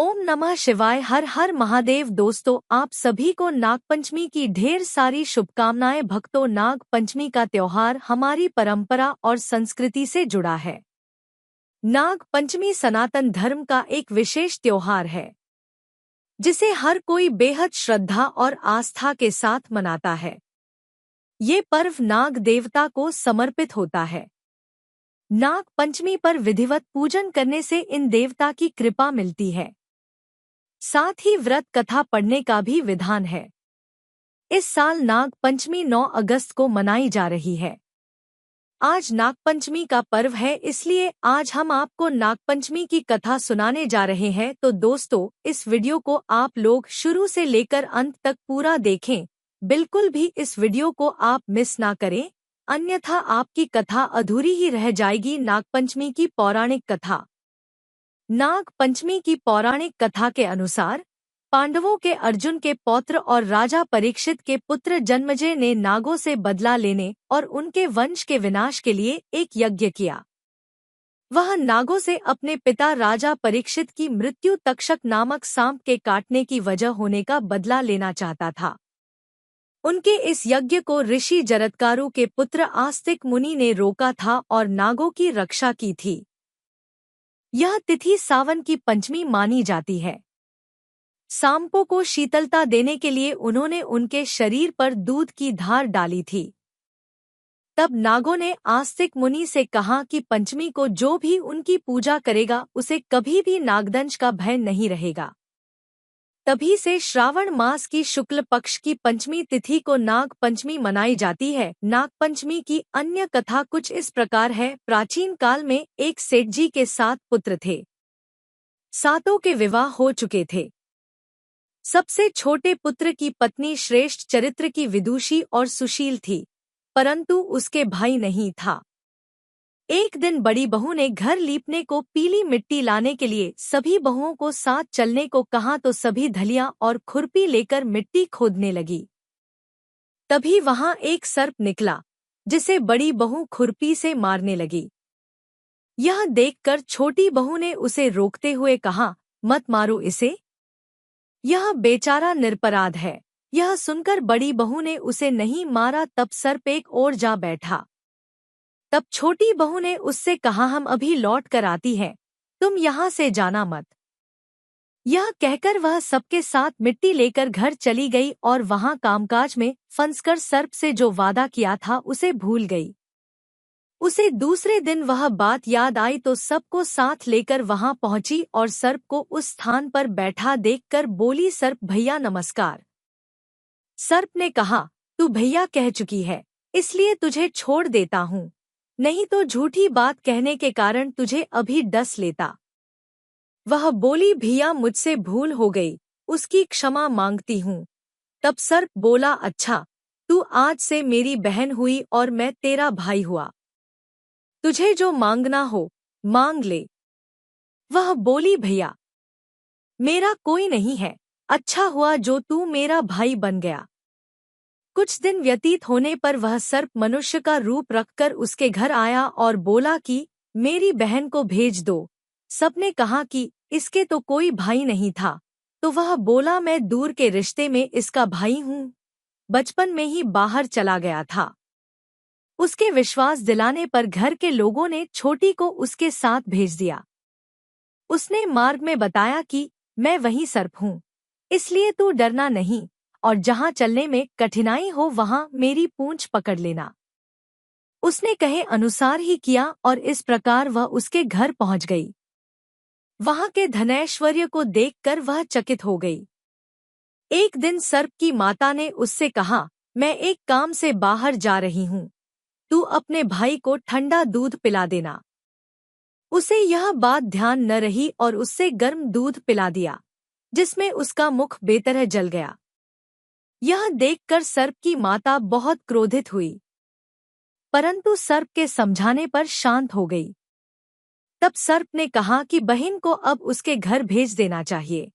ओम नमः शिवाय। हर हर महादेव। दोस्तों, आप सभी को नागपंचमी की ढेर सारी शुभकामनाएं। भक्तों, नाग पंचमी का त्योहार हमारी परंपरा और संस्कृति से जुड़ा है। नाग पंचमी सनातन धर्म का एक विशेष त्योहार है जिसे हर कोई बेहद श्रद्धा और आस्था के साथ मनाता है। ये पर्व नाग देवता को समर्पित होता है। नाग पंचमी पर विधिवत पूजन करने से इन देवता की कृपा मिलती है। साथ ही व्रत कथा पढ़ने का भी विधान है। इस साल नाग पंचमी 9 अगस्त को मनाई जा रही है। आज नागपंचमी का पर्व है, इसलिए आज हम आपको नागपंचमी की कथा सुनाने जा रहे हैं। तो दोस्तों, इस वीडियो को आप लोग शुरू से लेकर अंत तक पूरा देखें। बिल्कुल भी इस वीडियो को आप मिस ना करें, अन्यथा आपकी कथा अधूरी ही रह जाएगी। नागपंचमी की पौराणिक कथा। नाग पंचमी की पौराणिक कथा के अनुसार पांडवों के अर्जुन के पौत्र और राजा परीक्षित के पुत्र जन्मेजय ने नागों से बदला लेने और उनके वंश के विनाश के लिए एक यज्ञ किया। वह नागों से अपने पिता राजा परीक्षित की मृत्यु तक्षक नामक सांप के काटने की वजह होने का बदला लेना चाहता था। उनके इस यज्ञ को ऋषि जरत्कारु के पुत्र आस्तिक मुनि ने रोका था और नागों की रक्षा की थी। यह तिथि सावन की पंचमी मानी जाती है। सांपों को शीतलता देने के लिए उन्होंने उनके शरीर पर दूध की धार डाली थी। तब नागों ने आस्तिक मुनि से कहा कि पंचमी को जो भी उनकी पूजा करेगा उसे कभी भी नागदंश का भय नहीं रहेगा। तभी से श्रावण मास की शुक्ल पक्ष की पंचमी तिथि को नाग पंचमी मनाई जाती है। नाग पंचमी की अन्य कथा कुछ इस प्रकार है। प्राचीन काल में एक सेठ जी के 7 पुत्र थे। सातों के विवाह हो चुके थे। सबसे छोटे पुत्र की पत्नी श्रेष्ठ चरित्र की विदुषी और सुशील थी, परंतु उसके भाई नहीं था। एक दिन बड़ी बहू ने घर लीपने को पीली मिट्टी लाने के लिए सभी बहुओं को साथ चलने को कहा तो सभी धलिया और खुरपी लेकर मिट्टी खोदने लगी। तभी वहां एक सर्प निकला, जिसे बड़ी बहू खुरपी से मारने लगी। यह देखकर छोटी बहू ने उसे रोकते हुए कहा, मत मारो इसे, यह बेचारा निरपराध है। यह सुनकर बड़ी बहू ने उसे नहीं मारा। तब सर्प एक ओर जा बैठा। तब छोटी बहू ने उससे कहा, हम अभी लौट कर आती हैं, तुम यहाँ से जाना मत। यह कहकर वह सबके साथ मिट्टी लेकर घर चली गई और वहां कामकाज में फंसकर सर्प से जो वादा किया था उसे भूल गई। उसे दूसरे दिन वह बात याद आई तो सबको साथ लेकर वहां पहुंची और सर्प को उस स्थान पर बैठा देखकर बोली, सर्प भैया नमस्कार। सर्प ने कहा, तू भैया कह चुकी है, इसलिए तुझे छोड़ देता हूँ, नहीं तो झूठी बात कहने के कारण तुझे अभी डस लेता। वह बोली, भैया मुझसे भूल हो गई, उसकी क्षमा मांगती हूँ। तब सर्प बोला, अच्छा, तू आज से मेरी बहन हुई और मैं तेरा भाई हुआ। तुझे जो मांगना हो मांग ले। वह बोली, भैया मेरा कोई नहीं है, अच्छा हुआ जो तू मेरा भाई बन गया। कुछ दिन व्यतीत होने पर वह सर्प मनुष्य का रूप रखकर उसके घर आया और बोला कि मेरी बहन को भेज दो। सबने कहा कि इसके तो कोई भाई नहीं था, तो वह बोला, मैं दूर के रिश्ते में इसका भाई हूँ, बचपन में ही बाहर चला गया था। उसके विश्वास दिलाने पर घर के लोगों ने छोटी को उसके साथ भेज दिया। उसने मार्ग में बताया कि मैं वही सर्प हूँ, इसलिए तू डरना नहीं और जहाँ चलने में कठिनाई हो वहाँ मेरी पूंछ पकड़ लेना। उसने कहे अनुसार ही किया और इस प्रकार वह उसके घर पहुँच गई। वहाँ के धनैश्वर्य को देखकर वह चकित हो गई। एक दिन सर्प की माता ने उससे कहा, मैं एक काम से बाहर जा रही हूँ, तू अपने भाई को ठंडा दूध पिला देना। उसे यह बात ध्यान न रही और उससे गर्म दूध पिला दिया, जिसमें उसका मुख बेतरह जल गया। यह देखकर सर्प की माता बहुत क्रोधित हुई, परंतु सर्प के समझाने पर शांत हो गई। तब सर्प ने कहा कि बहन को अब उसके घर भेज देना चाहिए।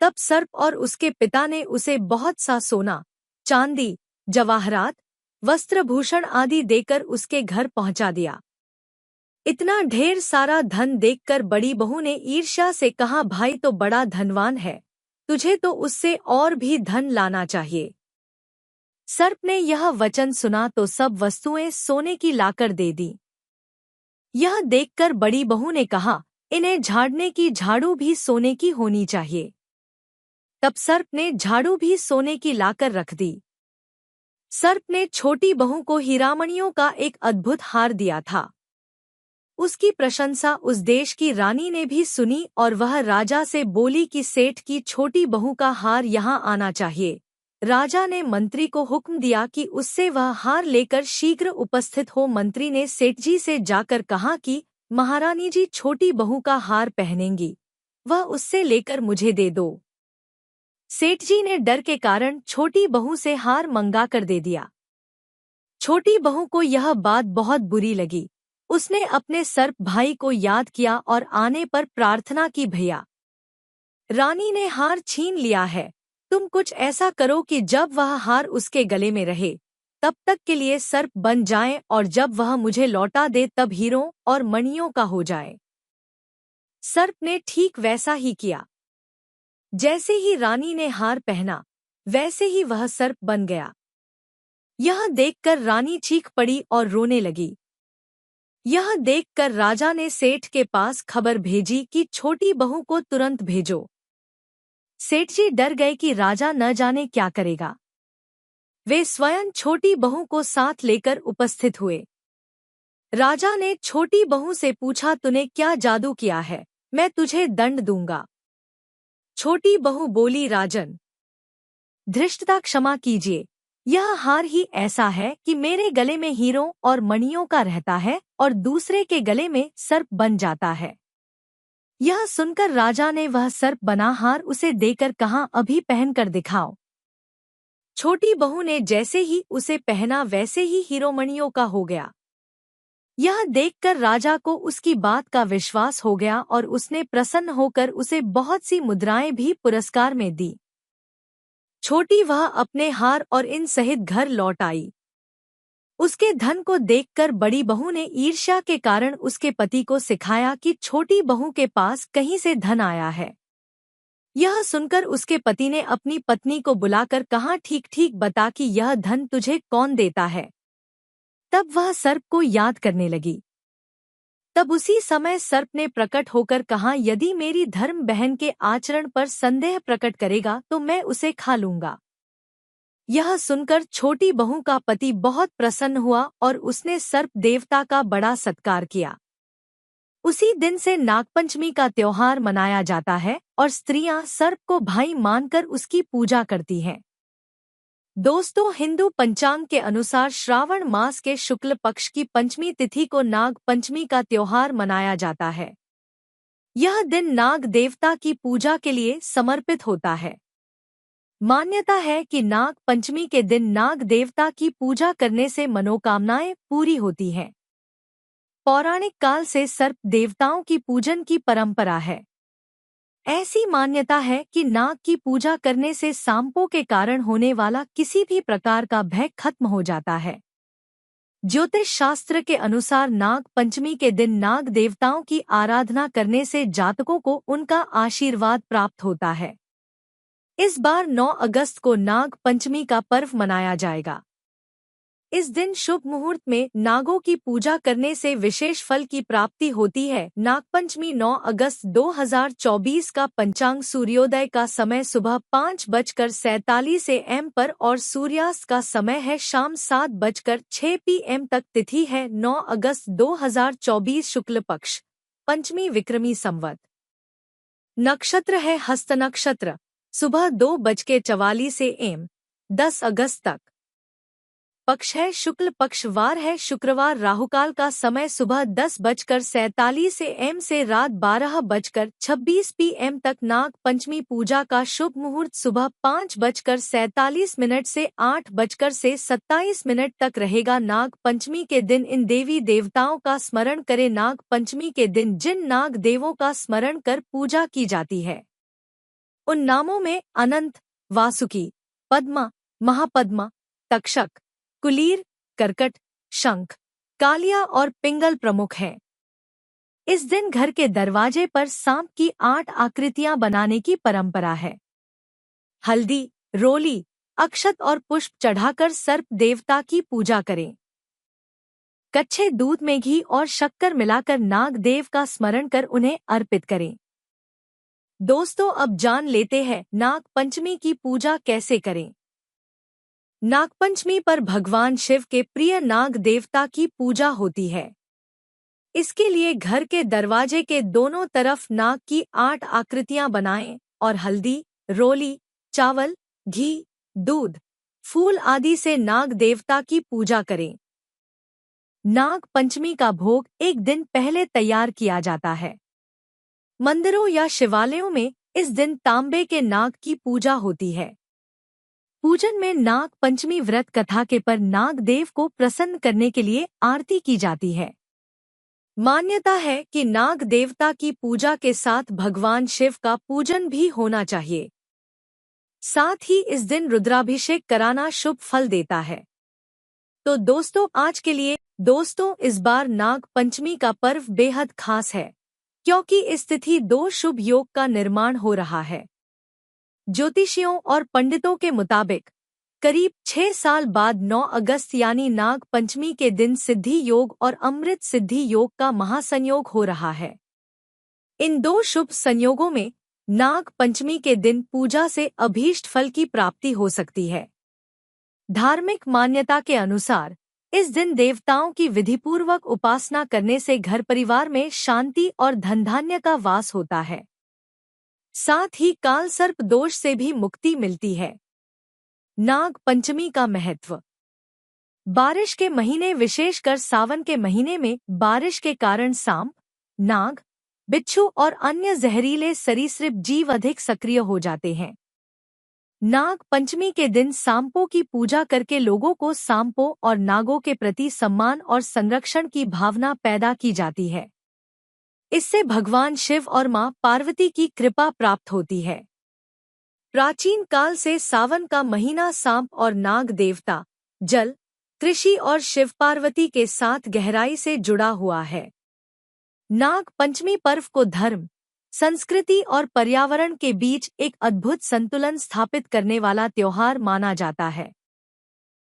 तब सर्प और उसके पिता ने उसे बहुत सा सोना, चांदी, जवाहरात, वस्त्रभूषण आदि देकर उसके घर पहुंचा दिया। इतना ढेर सारा धन देखकर बड़ी बहू ने ईर्ष्या से कहा, भाई तो बड़ा धनवान है, तुझे तो उससे और भी धन लाना चाहिए। सर्प ने यह वचन सुना तो सब वस्तुएं सोने की लाकर दे दी। यह देखकर बड़ी बहू ने कहा, इन्हें झाड़ने की झाड़ू भी सोने की होनी चाहिए। तब सर्प ने झाड़ू भी सोने की लाकर रख दी। सर्प ने छोटी बहू को हीरामणियों का एक अद्भुत हार दिया था। उसकी प्रशंसा उस देश की रानी ने भी सुनी और वह राजा से बोली कि सेठ की छोटी बहू का हार यहाँ आना चाहिए। राजा ने मंत्री को हुक्म दिया कि उससे वह हार लेकर शीघ्र उपस्थित हो। मंत्री ने सेठ जी से जाकर कहा कि महारानी जी छोटी बहू का हार पहनेंगी, वह उससे लेकर मुझे दे दो। सेठ जी ने डर के कारण छोटी बहू से हार मंगा कर दे दिया। छोटी बहू को यह बात बहुत बुरी लगी। उसने अपने सर्प भाई को याद किया और आने पर प्रार्थना की, भैया रानी ने हार छीन लिया है, तुम कुछ ऐसा करो कि जब वह हार उसके गले में रहे तब तक के लिए सर्प बन जाए और जब वह मुझे लौटा दे तब हीरों और मणियों का हो जाए। सर्प ने ठीक वैसा ही किया। जैसे ही रानी ने हार पहना वैसे ही वह सर्प बन गया। यह देखकर रानी चीख पड़ी और रोने लगी। यह देखकर राजा ने सेठ के पास खबर भेजी कि छोटी बहू को तुरंत भेजो। सेठ जी डर गए कि राजा न जाने क्या करेगा। वे स्वयं छोटी बहू को साथ लेकर उपस्थित हुए। राजा ने छोटी बहू से पूछा, तूने क्या जादू किया है, मैं तुझे दंड दूंगा। छोटी बहू बोली, राजन धृष्टता क्षमा कीजिए, यह हार ही ऐसा है कि मेरे गले में हीरों और मणियों का रहता है और दूसरे के गले में सर्प बन जाता है। यह सुनकर राजा ने वह सर्प बना हार उसे देकर कहा, अभी पहन कर दिखाओ। छोटी बहू ने जैसे ही उसे पहना वैसे ही हीरोमणियों का हो गया। यह देखकर राजा को उसकी बात का विश्वास हो गया और उसने प्रसन्न होकर उसे बहुत सी मुद्राएं भी पुरस्कार में दी। छोटी वह अपने हार और इन सहित घर लौट आई। उसके धन को देखकर बड़ी बहू ने ईर्ष्या के कारण उसके पति को सिखाया कि छोटी बहू के पास कहीं से धन आया है। यह सुनकर उसके पति ने अपनी पत्नी को बुलाकर कहा, ठीक ठीक बता कि यह धन तुझे कौन देता है। तब वह सर्प को याद करने लगी। तब उसी समय सर्प ने प्रकट होकर कहा, यदि मेरी धर्म बहन के आचरण पर संदेह प्रकट करेगा तो मैं उसे खा लूंगा। यह सुनकर छोटी बहू का पति बहुत प्रसन्न हुआ और उसने सर्प देवता का बड़ा सत्कार किया। उसी दिन से नागपंचमी का त्योहार मनाया जाता है और स्त्रियां सर्प को भाई मानकर उसकी पूजा करती हैं। दोस्तों, हिंदू पंचांग के अनुसार श्रावण मास के शुक्ल पक्ष की पंचमी तिथि को नाग पंचमी का त्योहार मनाया जाता है। यह दिन नाग देवता की पूजा के लिए समर्पित होता है। मान्यता है कि नाग पंचमी के दिन नाग देवता की पूजा करने से मनोकामनाएं पूरी होती हैं। पौराणिक काल से सर्प देवताओं की पूजन की परंपरा है। ऐसी मान्यता है कि नाग की पूजा करने से सांपों के कारण होने वाला किसी भी प्रकार का भय खत्म हो जाता है। ज्योतिष शास्त्र के अनुसार नाग पंचमी के दिन नाग देवताओं की आराधना करने से जातकों को उनका आशीर्वाद प्राप्त होता है। इस बार 9 अगस्त को नाग पंचमी का पर्व मनाया जाएगा। इस दिन शुभ मुहूर्त में नागों की पूजा करने से विशेष फल की प्राप्ति होती है। नागपंचमी 9 अगस्त 2024 का पंचांग सूर्योदय का समय सुबह 5:47 AM पर और सूर्यास्त का समय है शाम 7:06 PM तक। तिथि है 9 अगस्त 2024 शुक्ल पक्ष, पंचमी विक्रमी संवत। नक्षत्र है हस्त नक्षत्र, सुबह 2:44 AM 10 अगस्त तक। पक्ष है शुक्ल पक्ष, वार है शुक्रवार। राहुकाल का समय सुबह 10:47 AM से रात 12:26 PM तक। नाग पंचमी पूजा का शुभ मुहूर्त सुबह 5:47 से 8:27 तक रहेगा। नाग पंचमी के दिन इन देवी देवताओं का स्मरण करें। नाग पंचमी के दिन जिन नाग देवों का स्मरण कर पूजा की जाती है उन नामों में अनंत, वासुकी, पद्मा, महापद्मा, तक्षक, कुलीर, करकट, शंख, कालिया और पिंगल प्रमुख हैं। इस दिन घर के दरवाजे पर सांप की 8 आकृतियां बनाने की परंपरा है। हल्दी, रोली, अक्षत और पुष्प चढ़ाकर सर्प देवता की पूजा करें। कच्चे दूध में घी और शक्कर मिलाकर नाग देव का स्मरण कर उन्हें अर्पित करें। दोस्तों, अब जान लेते हैं नाग पंचमी की पूजा कैसे करें। नागपंचमी पर भगवान शिव के प्रिय नाग देवता की पूजा होती है। इसके लिए घर के दरवाजे के दोनों तरफ नाग की 8 आकृतियां बनाएं और हल्दी, रोली, चावल, घी, दूध, फूल आदि से नाग देवता की पूजा करें। नाग पंचमी का भोग एक दिन पहले तैयार किया जाता है। मंदिरों या शिवालयों में इस दिन तांबे के नाग की पूजा होती है। पूजन में नाग पंचमी व्रत कथा के पर नाग देव को प्रसन्न करने के लिए आरती की जाती है। मान्यता है कि नाग देवता की पूजा के साथ भगवान शिव का पूजन भी होना चाहिए। साथ ही इस दिन रुद्राभिषेक कराना शुभ फल देता है। तो दोस्तों, आज के लिए इस बार नाग पंचमी का पर्व बेहद खास है, क्योंकि इस तिथि 2 शुभ योग का निर्माण हो रहा है। ज्योतिषियों और पंडितों के मुताबिक करीब 6 साल बाद 9 अगस्त यानी नाग पंचमी के दिन सिद्धि योग और अमृत सिद्धि योग का महासंयोग हो रहा है। इन 2 शुभ संयोगों में नाग पंचमी के दिन पूजा से अभीष्ट फल की प्राप्ति हो सकती है। धार्मिक मान्यता के अनुसार इस दिन देवताओं की विधिपूर्वक उपासना करने से घर परिवार में शांति और धनधान्य का वास होता है। साथ ही काल सर्प दोष से भी मुक्ति मिलती है। नाग पंचमी का महत्व। बारिश के महीने, विशेषकर सावन के महीने में बारिश के कारण सांप, नाग, बिच्छू और अन्य जहरीले सरीसृप जीव अधिक सक्रिय हो जाते हैं। नाग पंचमी के दिन सांपों की पूजा करके लोगों को सांपों और नागों के प्रति सम्मान और संरक्षण की भावना पैदा की जाती है। इससे भगवान शिव और मां पार्वती की कृपा प्राप्त होती है। प्राचीन काल से सावन का महीना सांप और नाग देवता, जल, कृषि और शिव पार्वती के साथ गहराई से जुड़ा हुआ है। नाग पंचमी पर्व को धर्म, संस्कृति और पर्यावरण के बीच एक अद्भुत संतुलन स्थापित करने वाला त्योहार माना जाता है।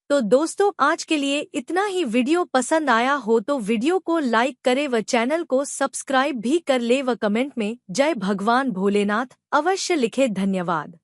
तो दोस्तों, आज के लिए इतना ही। वीडियो पसंद आया हो तो वीडियो को लाइक करें व चैनल को सब्सक्राइब भी कर ले व कमेंट में जय भगवान भोलेनाथ अवश्य लिखे। धन्यवाद।